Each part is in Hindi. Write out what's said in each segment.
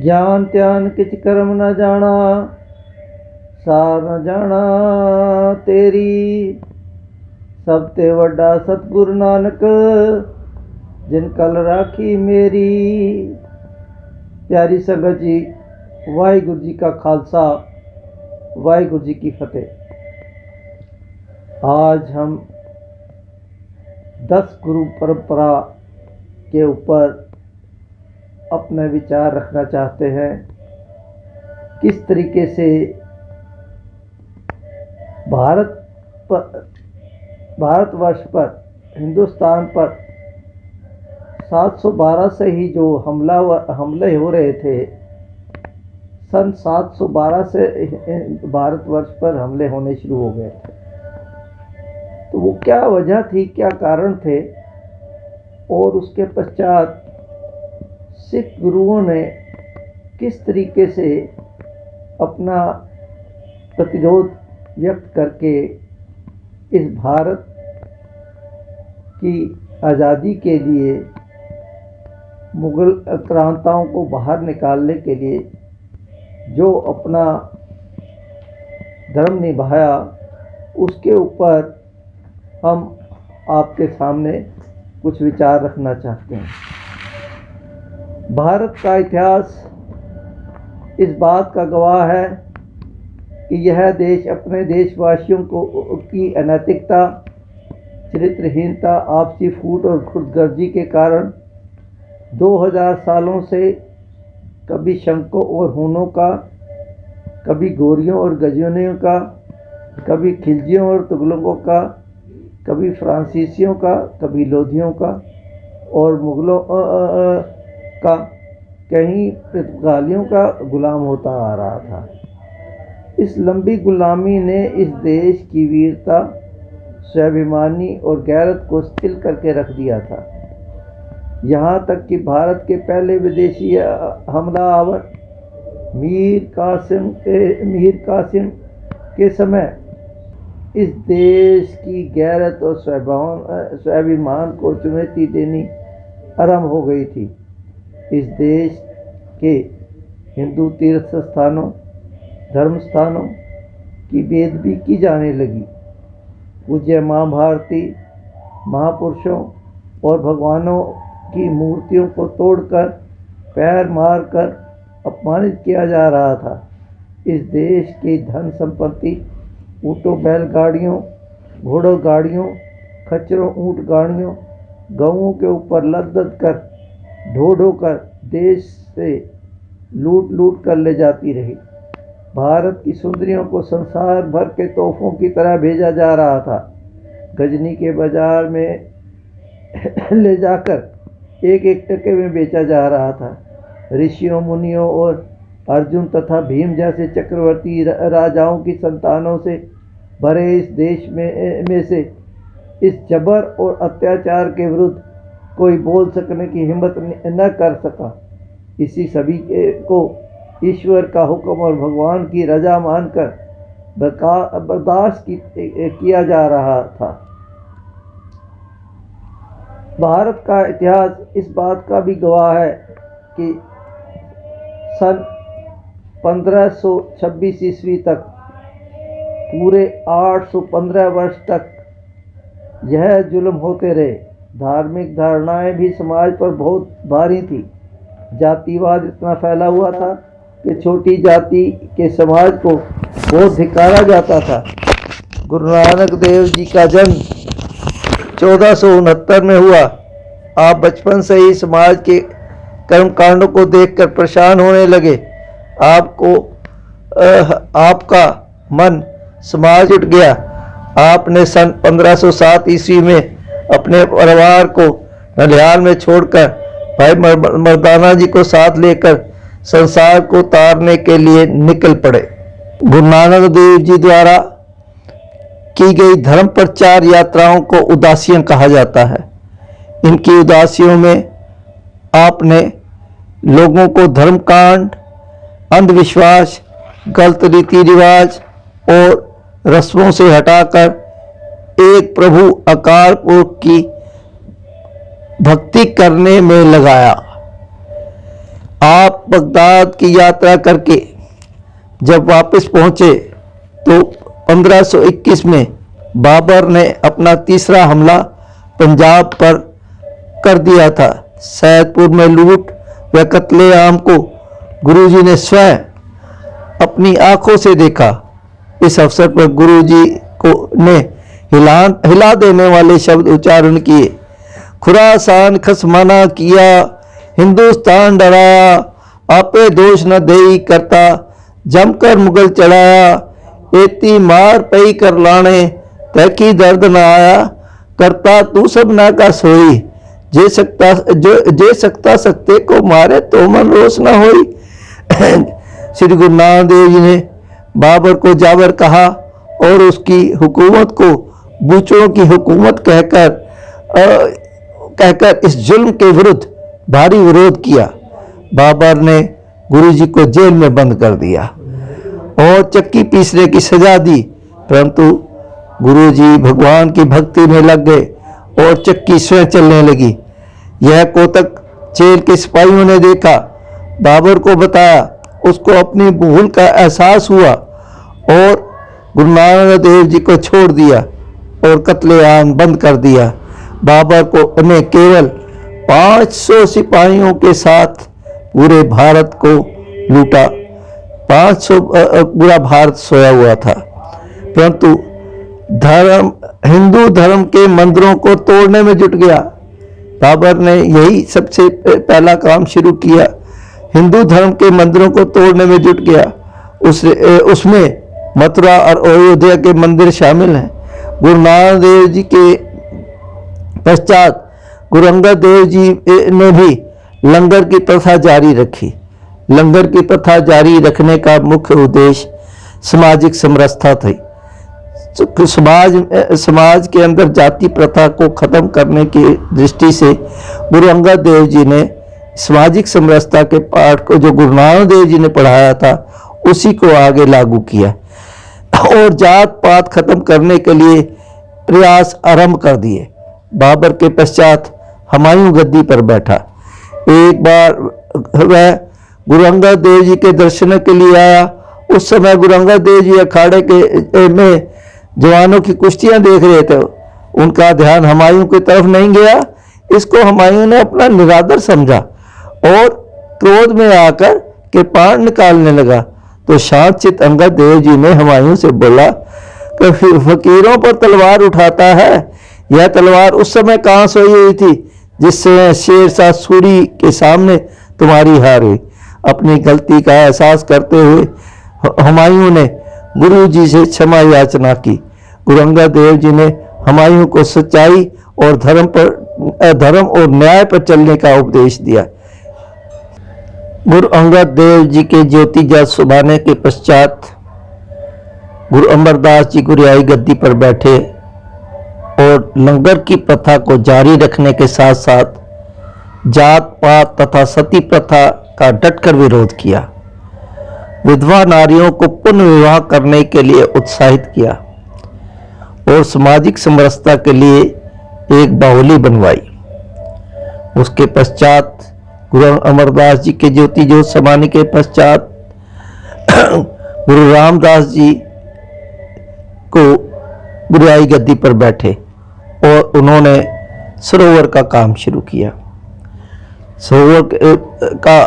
ज्ञान त्यान किच कर्म न जाना, सार न जाना तेरी, सब ते वड्डा सतगुरु नानक, जिन कल राखी मेरी। प्यारी संगत जी, वाहिगुरु जी का खालसा, वाहिगुरु जी की फतेह। आज हम 10 गुरु परंपरा के ऊपर अपने विचार रखना चाहते हैं। किस तरीके से भारतवर्ष पर, हिंदुस्तान पर 712 से ही जो हमले हो रहे थे, सन 712 से भारतवर्ष पर हमले होने शुरू हो गए थे। तो वो क्या वजह थी, क्या कारण थे, और उसके पश्चात सिख गुरुओं ने किस तरीके से अपना प्रतिरोध व्यक्त करके इस भारत की आज़ादी के लिए, मुगल आक्रांताओं को बाहर निकालने के लिए जो अपना धर्म निभाया, उसके ऊपर हम आपके सामने कुछ विचार रखना चाहते हैं। भारत का इतिहास इस बात का गवाह है कि यह देश अपने देशवासियों की अनैतिकता, चरित्रहीनता, आपसी फूट और खुदगर्जी के कारण 2000 सालों से कभी शंकों और हूनों का, कभी गोरियों और गजनियों का, कभी खिलजियों और तुगलकों का, कभी फ्रांसीसियों का, कभी लोधियों का और मुगलों का, कहीं पुर्तगालियों का गुलाम होता आ रहा था। इस लंबी गुलामी ने इस देश की वीरता, स्वाभिमानी और गैरत को स्थिर करके रख दिया था। यहाँ तक कि भारत के पहले विदेशी हमलावर मीर कासिम के समय इस देश की गैरत और स्वाभिमान को चुनौती देनी आरंभ हो गई थी। इस देश के हिंदू तीर्थ स्थानों, धर्म स्थानों की बेदबी की जाने लगी। पूज्य माँ भारती, महापुरुषों और भगवानों की मूर्तियों को तोड़कर, पैर मारकर अपमानित किया जा रहा था। इस देश की धन संपत्ति, ऊँटों बैलगाड़ियों, घोड़ों गाड़ियों, खच्चरों ऊँट गाड़ियों, गऊओं के ऊपर लद कर, ढो कर देश से लूट कर ले जाती रही। भारत की सुंदरियों को संसार भर के तोहफों की तरह भेजा जा रहा था। गजनी के बाजार में ले जाकर एक टके में बेचा जा रहा था। ऋषियों, मुनियों और अर्जुन तथा भीम जैसे चक्रवर्ती राजाओं की संतानों से भरे इस देश में से इस जबर और अत्याचार के विरुद्ध कोई बोल सकने की हिम्मत न कर सका। इसी सभी को ईश्वर का हुक्म और भगवान की रजा मानकर बर्दाश्त किया जा रहा था। भारत का इतिहास इस बात का भी गवाह है कि सन 1526 ईस्वी तक, पूरे 815 वर्ष तक यह जुल्म होते रहे। धार्मिक धारणाएं भी समाज पर बहुत भारी थी। जातिवाद इतना फैला हुआ था कि छोटी जाति के समाज को बहुत धिक्कारा जाता था। गुरु नानक देव जी का जन्म 1469 में हुआ। आप बचपन से ही समाज के कर्मकांडों को देखकर परेशान होने लगे। आपका मन समाज उठ गया। आपने सन 1507 ईस्वी में अपने परिवार को ननिहाल में छोड़कर भाई मर्दाना जी को साथ लेकर संसार को तारने के लिए निकल पड़े। गुरु नानक देव जी द्वारा की गई धर्म प्रचार यात्राओं को उदासियां कहा जाता है। इनकी उदासियों में आपने लोगों को धर्मकांड, अंधविश्वास, गलत रीति रिवाज और रस्मों से हटाकर एक प्रभु अकाल पुरुष की भक्ति करने में लगाया। आप बगदाद की यात्रा करके जब वापस पहुंचे तो 1521 में बाबर ने अपना तीसरा हमला पंजाब पर कर दिया था। सैदपुर में लूट व कत्लेआम को गुरुजी ने स्वयं अपनी आंखों से देखा। इस अवसर पर गुरुजी को ने हिला देने वाले शब्द उच्चारण किए। खुरासान खसमाना किया, हिंदुस्तान डराया, आपे दोष न देई करता, जमकर मुगल चढ़ाया, एती मार पई कर लाने, तैकी दर्द न आया, करता तू सब ना का सोई, जे सकता सकते को मारे तो मन रोष न होई। श्री गुरु नानक देव जी ने बाबर को जावर कहा और उसकी हुकूमत को बूचड़ों की हुकूमत कहकर इस जुल्म के विरुद्ध भारी विरोध किया। बाबर ने गुरुजी को जेल में बंद कर दिया और चक्की पीसने की सजा दी, परंतु गुरुजी भगवान की भक्ति में लग गए और चक्की स्वयं चलने लगी। यह कोतक जेल के सिपाहियों ने देखा, बाबर को बताया, उसको अपनी भूल का एहसास हुआ और गुरु नानक देव जी को छोड़ दिया और कत्लेआम बंद कर दिया। बाबर को ने केवल 500 सिपाहियों के साथ पूरे भारत को लूटा। 500 पूरा भारत सोया हुआ था, परंतु हिंदू धर्म के मंदिरों को तोड़ने में जुट गया। बाबर ने यही सबसे पहला काम शुरू किया, हिंदू धर्म के मंदिरों को तोड़ने में जुट गया। उसमें मथुरा और अयोध्या के मंदिर शामिल हैं। गुरु नानक देव जी के पश्चात गुरु अंगद देव जी ने भी लंगर की प्रथा जारी रखी। लंगर की प्रथा जारी रखने का मुख्य उद्देश्य सामाजिक समरसता थी। समाज के अंदर जाति प्रथा को खत्म करने की दृष्टि से गुरु अंगद देव जी ने सामाजिक समरसता के पाठ को जो गुरु नानक देव जी ने पढ़ाया था उसी को आगे लागू किया और जात पात खत्म करने के लिए प्रयास आरंभ कर दिए। बाबर के पश्चात हुमायूं गद्दी पर बैठा। एक बार वह गुरु अंगद देव जी के दर्शन के लिए आया। उस समय गुरु अंगद देव जी अखाड़े के में जवानों की कुश्तियां देख रहे थे। उनका ध्यान हुमायूं की तरफ नहीं गया। इसको हुमायूं ने अपना निरादर समझा और क्रोध में आकर कृपाण निकालने लगा। तो शांत चित अंगद देव जी ने हुमायूं से बोला कि फकीरों पर तलवार उठाता है, यह तलवार उस समय कहाँ सोई हुई थी जिससे शेरशाह सूरी के सामने तुम्हारी हार हुई। अपनी गलती का एहसास करते हुए हुमायूं ने गुरु जी से क्षमा याचना की। गुरु अंगद देव जी ने हुमायूं को सच्चाई और धर्म और न्याय पर चलने का उपदेश दिया। गुरु अंगद देव जी के ज्योति जात सुभाने के पश्चात गुरु अमरदास जी गुरियाई गद्दी पर बैठे और लंगर की प्रथा को जारी रखने के साथ साथ जात पात तथा सती प्रथा का डटकर विरोध किया। विधवा नारियों को पुनः विवाह करने के लिए उत्साहित किया और सामाजिक समरसता के लिए एक बाहुली बनवाई। उसके पश्चात गुरु अमरदास जी के ज्योति ज्योत समाने के पश्चात गुरु रामदास जी को गुरियाई गद्दी पर बैठे और उन्होंने सरोवर का काम शुरू किया। सरोवर का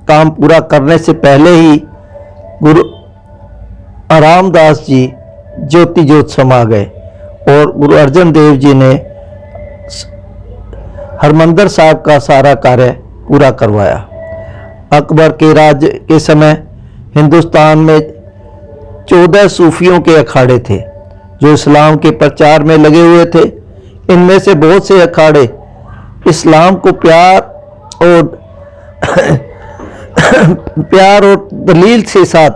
काम पूरा करने से पहले ही गुरु रामदास जी ज्योति ज्योत समा गए और गुरु अर्जन देव जी ने हरमंदिर साहब का सारा कार्य पूरा करवाया। अकबर के राज के समय हिंदुस्तान में 14 सूफियों के अखाड़े थे जो इस्लाम के प्रचार में लगे हुए थे। इनमें से बहुत से अखाड़े इस्लाम को प्यार और दलील के साथ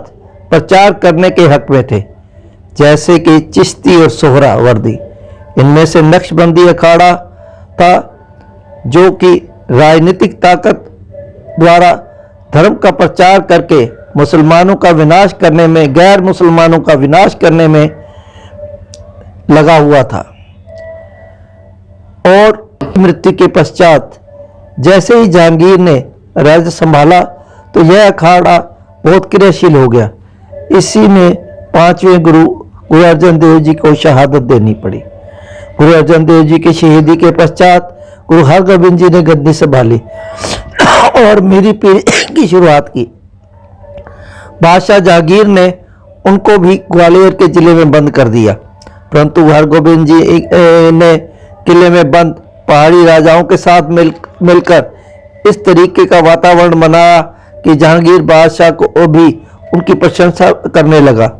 प्रचार करने के हक में थे, जैसे कि चिश्ती और सोहरावर्दी। इनमें से नक्शबंदी अखाड़ा था जो कि राजनीतिक ताकत द्वारा धर्म का प्रचार करके मुसलमानों का विनाश करने में, गैर मुसलमानों का विनाश करने में लगा हुआ था। और मृत्यु के पश्चात जैसे ही जहांगीर ने राज्य संभाला तो यह अखाड़ा बहुत क्रियाशील हो गया। इसी में 5वें गुरु अर्जन देव जी को शहादत देनी पड़ी। गुरु अर्जन देव जी की शहीदी के पश्चात गुरु हरगोबिंद जी ने गद्दी संभाली और मीरी पीढ़ी की शुरुआत की। बादशाह जहांगीर ने उनको भी ग्वालियर के जिले में बंद कर दिया, परंतु हरगोबिंद जी ने किले में बंद पहाड़ी राजाओं के साथ मिलकर इस तरीके का वातावरण बनाया कि जहांगीर बादशाह को भी उनकी प्रशंसा करने लगा।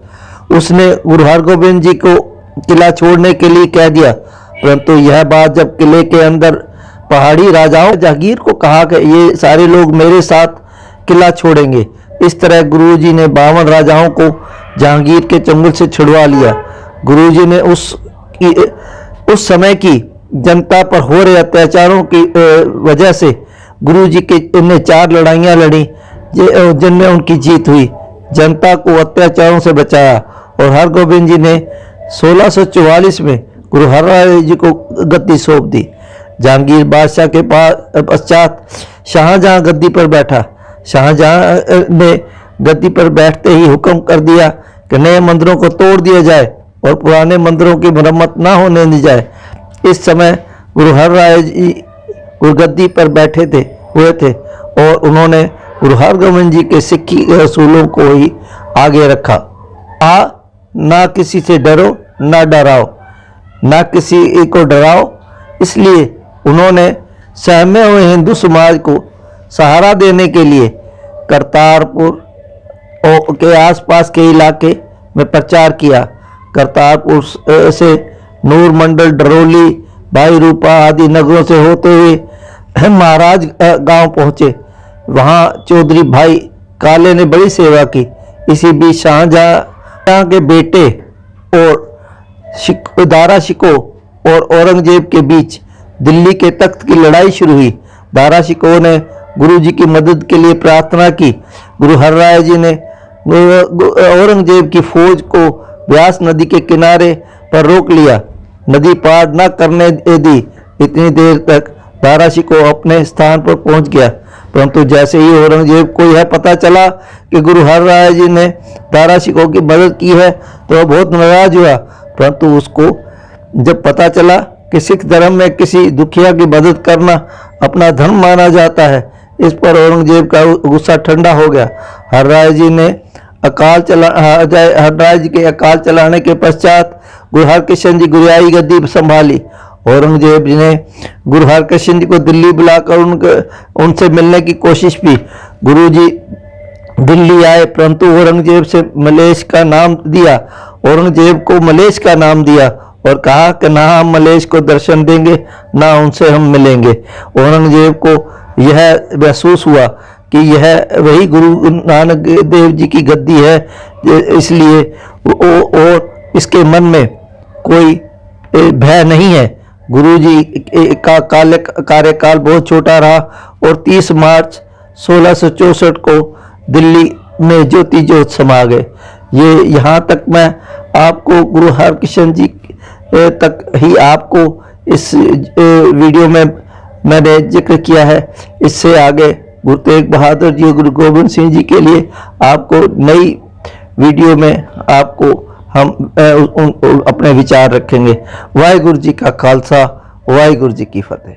उसने गुरु हरगोबिंद जी को किला छोड़ने के लिए कह दिया, परंतु यह बात जब किले के अंदर पहाड़ी राजाओं जहांगीर को कहा कि ये सारे लोग मेरे साथ किला छोड़ेंगे। इस तरह गुरुजी ने 52 राजाओं को जहांगीर के चंगुल से छुड़वा लिया। गुरुजी ने उस समय की जनता पर हो रहे अत्याचारों की वजह से गुरुजी के ने 4 लड़ाइयाँ लड़ी जिनमें उनकी जीत हुई, जनता को अत्याचारों से बचाया और हरगोबिंद जी ने 1644 में गुरु हरराय जी को गद्दी सौंप दी। जहांगीर बादशाह के पश्चात शाहजहां गद्दी पर बैठा। शाहजहां ने गद्दी पर बैठते ही हुक्म कर दिया कि नए मंदिरों को तोड़ दिया जाए और पुराने मंदिरों की मरम्मत न होने दी जाए। इस समय गुरु हरराय जी गद्दी पर बैठे हुए थे और उन्होंने गुरु हरगोबिंद जी के सिक्खी असूलों को ही आगे रखा। ना किसी से डरो ना डराओ, ना किसी को डराओ। इसलिए उन्होंने सहमे हुए हिंदू समाज को सहारा देने के लिए करतारपुर के आसपास के इलाके में प्रचार किया। करतारपुर से नूर मंडल, डरोली, भाई रूपा आदि नगरों से होते हुए महाराज गांव पहुंचे। वहां चौधरी भाई काले ने बड़ी सेवा की। इसी बीच शाहजहां के बेटे और दारा शिको और औरंगजेब के बीच दिल्ली के तख्त की लड़ाई शुरू हुई। दारा शिको ने गुरु जी की मदद के लिए प्रार्थना की। गुरु हरराय जी ने औरंगजेब की फौज को ब्यास नदी के किनारे पर रोक लिया, नदी पार न करने दी। इतनी देर तक दारा शिको अपने स्थान पर पहुंच गया, परंतु जैसे ही औरंगजेब को यह पता चला कि गुरु हरराय जी ने दारा शिको की मदद की है तो वह बहुत नाराज हुआ। परंतु उसको जब पता चला कि सिख धर्म में किसी दुखिया की मदद करना अपना धर्म माना जाता है, इस पर औरंगजेब का गुस्सा ठंडा हो गया। हरराय जी के अकाल चलाने के पश्चात गुरु हरकृष्ण जी गुरियाई गद्दी संभाली। औरंगजेब जी ने गुरु हरकृष्ण जी को दिल्ली बुलाकर उनसे मिलने की कोशिश की। गुरु जी दिल्ली आए, परंतु औरंगजेब से मलेश का नाम दिया। औरंगजेब को मलेश का नाम दिया और कहा कि ना हम मलेश को दर्शन देंगे ना उनसे हम मिलेंगे। औरंगजेब को यह महसूस हुआ कि यह वही गुरु नानक देव जी की गद्दी है, इसलिए और इसके मन में कोई भय नहीं है। गुरु जी का कार्यकाल बहुत छोटा रहा और 30 मार्च 1664 को दिल्ली में ज्योति ज्योत समा गए। ये यहाँ तक मैं आपको गुरु हरकृष्ण जी तक ही आपको इस वीडियो में मैंने जिक्र किया है। इससे आगे गुरु तेग बहादुर जी, गुरु गोबिंद सिंह जी के लिए आपको नई वीडियो में आपको हम अपने विचार रखेंगे। वाहिगुरु जी का खालसा, वाहिगुरु जी की फतेह।